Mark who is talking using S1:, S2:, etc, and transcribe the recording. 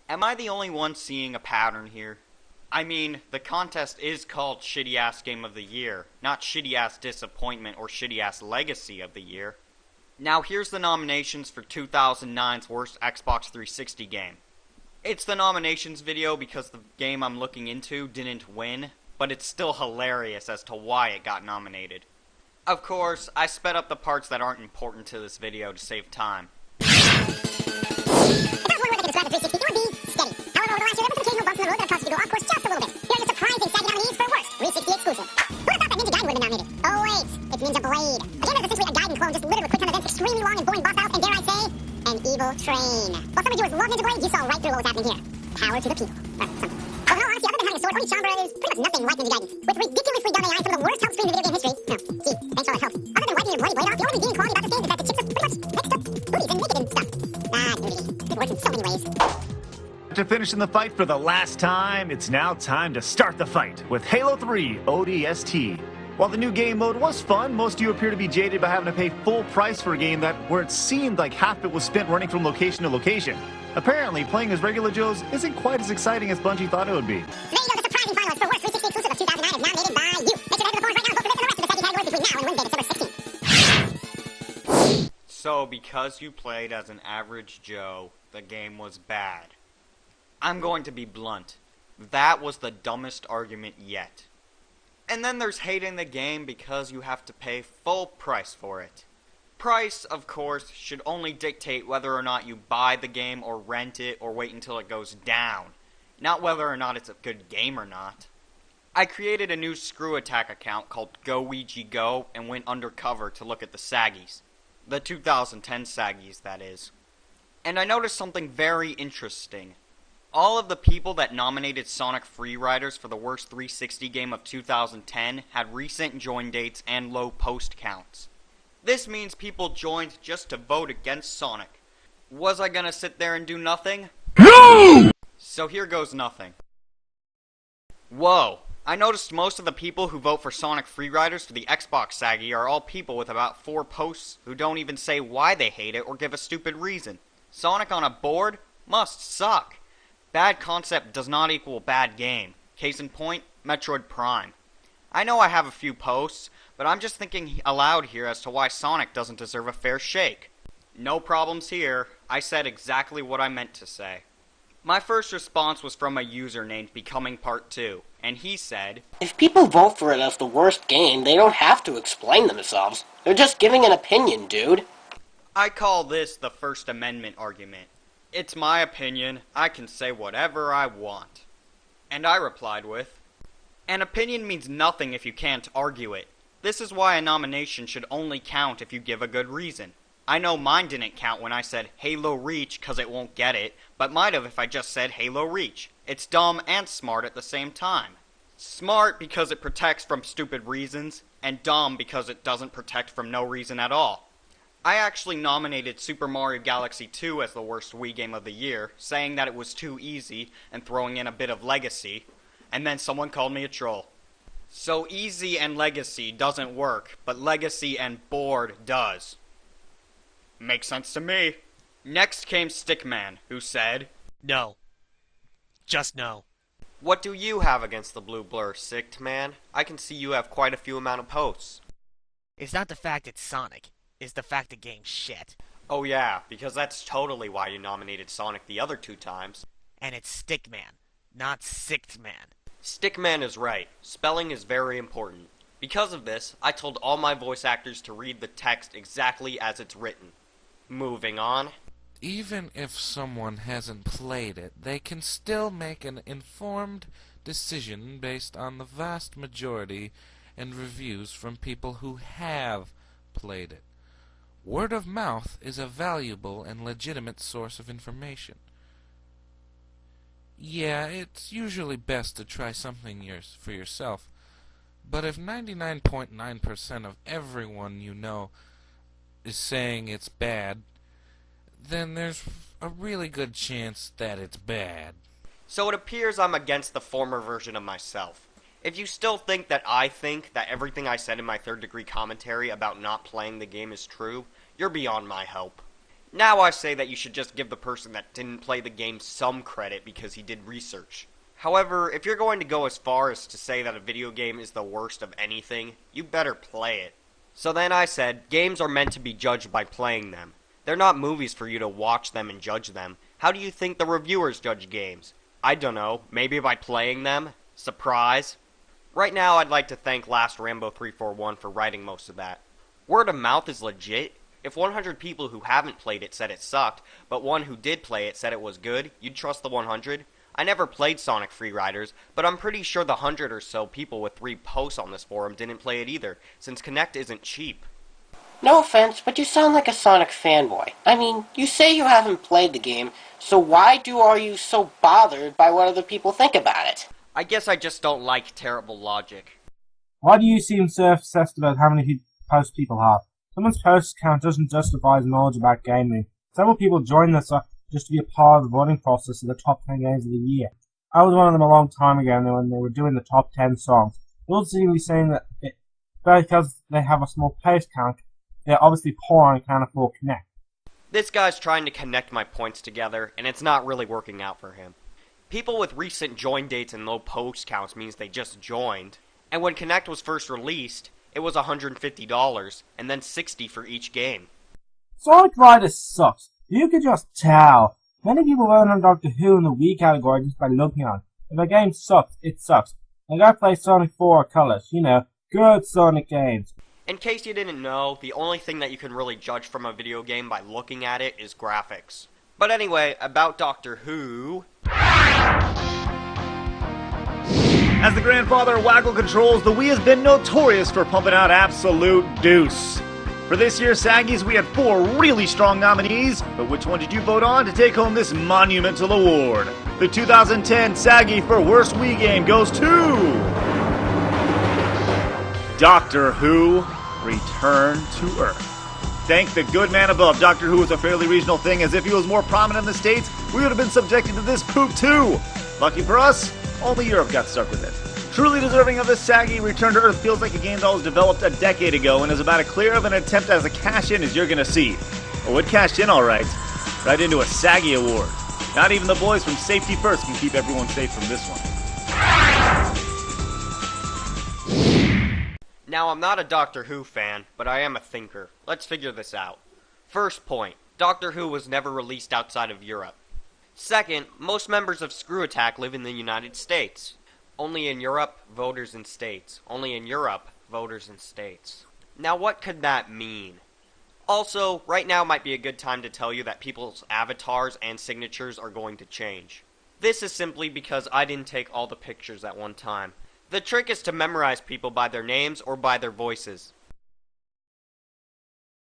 S1: Am I the only one seeing a pattern here? I mean, the contest is called Shitty Ass Game of the Year, not Shitty Ass Disappointment or Shitty Ass Legacy of the Year. Now here's the nominations for 2009's Worst Xbox 360 Game. It's the nominations video because the game I'm looking into didn't win, but it's still hilarious as to why it got nominated. Of course, I sped up the parts that aren't important to this video to save time.
S2: The first one way to describe the 360 would be steady. However, over the last year, there was some occasional bumps in the road that caused it to go off course just a little bit. Here are your surprising SAG nominees for Worst 360 Exclusive. Who would have thought that Ninja Gaiden would have been nominated? Oh wait, it's Ninja Blade. A game that's essentially a Gaiden clone, just littered with quick time events, extremely long and boring boss battles, and dare I say, an evil train. While some reviewers love Ninja Blade, you saw right through what was happening here. Power to the people. Or something. Well, in all honesty, other than having a sword, Oni Chambra is pretty much nothing like Ninja Gaiden. With ridiculously dumb AI and some of the worst help screens in video game history. No, gee, thanks for all the help. Other than wiping your bloody blade off, the only redeeming quality about this game is that the chicks are pretty much mixed up booties and naked and stuff. Ah, nudity. It works in so many ways.
S3: After finishing the fight for the last time, it's now time to start the fight with Halo 3 ODST. While the new game mode was fun, most of you appear to be jaded by having to pay full price for a game where it seemed like half of it was spent running from location to location. Apparently, playing as regular Joes isn't quite as exciting as Bungie thought it would be.
S2: There you go, the surprising finalist for Worst 360 Exclusive of 2009 is nominated by you. Make sure to head to the forums right now and vote for this and the rest of the SAG categories between now and Wednesday, December 16th.
S1: So, because you played as an average Joe, the game was bad. I'm going to be blunt. That was the dumbest argument yet. And then there's hating the game because you have to pay full price for it. Price, of course, should only dictate whether or not you buy the game or rent it or wait until it goes down, not whether or not it's a good game or not. I created a new Screwattack account called GoWeegeeGo and went undercover to look at the saggies. The 2010 saggies, that is. And I noticed something very interesting. All of the people that nominated Sonic Freeriders for the worst 360 game of 2010 had recent join dates and low post counts. This means people joined just to vote against Sonic. Was I gonna sit there and do nothing? No! So here goes nothing. Whoa. I noticed most of the people who vote for Sonic Freeriders for the Xbox saggy are all people with about 4 posts who don't even say why they hate it or give a stupid reason. Sonic on a board must suck. Bad concept does not equal bad game. Case in point, Metroid Prime. I know I have a few posts, but I'm just thinking aloud here as to why Sonic doesn't deserve a fair shake. No problems here. I said exactly what I meant to say. My first response was from a user named Becoming Part 2, and he said,
S4: If people vote for it as the worst game, they don't have to explain themselves. They're just giving an opinion, dude.
S1: I call this the First Amendment argument. It's my opinion. I can say whatever I want. And I replied with, an opinion means nothing if you can't argue it. This is why a nomination should only count if you give a good reason. I know mine didn't count when I said Halo Reach because it won't get it, but might have if I just said Halo Reach. It's dumb and smart at the same time. Smart because it protects from stupid reasons, and dumb because it doesn't protect from no reason at all. I actually nominated Super Mario Galaxy 2 as the worst Wii game of the year, saying that it was too easy and throwing in a bit of legacy, and then someone called me a troll. So easy and legacy doesn't work, but legacy and bored does. Makes sense to me. Next came Stickman, who said,
S5: No. Just no.
S6: What do you have against the blue blur, Stickman? I can see you have quite a few amount of posts.
S5: It's not the fact it's Sonic. It's the fact the game's shit.
S6: Oh yeah, because that's totally why you nominated Sonic the other 2 times.
S5: And it's Stickman, not Sixthman.
S6: Stickman is right. Spelling is very important. Because of this, I told all my voice actors to read the text exactly as it's written. Moving on.
S7: Even if someone hasn't played it, they can still make an informed decision based on the vast majority and reviews from people who have played it. Word of mouth is a valuable and legitimate source of information. Yeah, it's usually best to try something for yourself, but if 99.9% of everyone you know is saying it's bad, then there's a really good chance that it's bad.
S6: So it appears I'm against the former version of myself. If you still think that I think that everything I said in my third degree commentary about not playing the game is true, you're beyond my help. Now I say that you should just give the person that didn't play the game some credit because he did research. However, if you're going to go as far as to say that a video game is the worst of anything, you better play it. So then I said, games are meant to be judged by playing them. They're not movies for you to watch them and judge them. How do you think the reviewers judge games? I don't know, maybe by playing them? Surprise? Right now I'd like to thank Last Rambo 341 for writing most of that. Word of mouth is legit. If 100 people who haven't played it said it sucked, but one who did play it said it was good, you'd trust the 100? I never played Sonic Freeriders, but I'm pretty sure the 100 or so people with 3 posts on this forum didn't play it either, since Connect isn't cheap.
S4: No offense, but you sound like a Sonic fanboy. I mean, you say you haven't played the game, so why are you so bothered by what other people think about it?
S6: I guess I just don't like terrible logic.
S8: Why do you seem so obsessed about how many posts people have? Someone's post count doesn't justify his knowledge about gaming. Several people join this just to be a part of the voting process of the top 10 games of the year. I was one of them a long time ago when they were doing the top 10 songs. They also seem to be saying that because they have a small post count, they're obviously poor and can't afford Connect.
S6: This guy's trying to connect my points together, and it's not really working out for him. People with recent join dates and low post counts means they just joined. And when Connect was first released, it was $150, and then $60 for each game.
S8: Sonic Riders sucks. You could just tell. Many people vote on Doctor Who in the Wii category just by looking on it. If a game sucks, it sucks. Like I play Sonic 4 Colors, good Sonic games.
S6: In case you didn't know, the only thing that you can really judge from a video game by looking at it is graphics. But anyway, about Doctor Who...
S3: As the grandfather of Waggle controls, the Wii has been notorious for pumping out absolute deuce. For this year's Saggies, we had 4 really strong nominees, but which one did you vote on to take home this monumental award? The 2010 Saggy for Worst Wii Game goes to... Doctor Who: Return to Earth. Thank the good man above, Doctor Who was a fairly regional thing, as if he was more prominent in the States, we would have been subjected to this poop too. Lucky for us, only Europe got stuck with it. Truly deserving of this saggy, Return to Earth feels like a game that was developed a decade ago and is about as clear of an attempt as a cash-in as you're gonna see. Oh, it cashed in alright. Right into a saggy award. Not even the boys from Safety First can keep everyone safe from this one.
S6: Now, I'm not a Doctor Who fan, but I am a thinker. Let's figure this out. First point, Doctor Who was never released outside of Europe. Second, most members of Screwattack live in the United States. Only in Europe, voters in states. Only in Europe, voters in states. Now, what could that mean? Also, right now might be a good time to tell you that people's avatars and signatures are going to change. This is simply because I didn't take all the pictures at one time. The trick is to memorize people by their names or by their voices.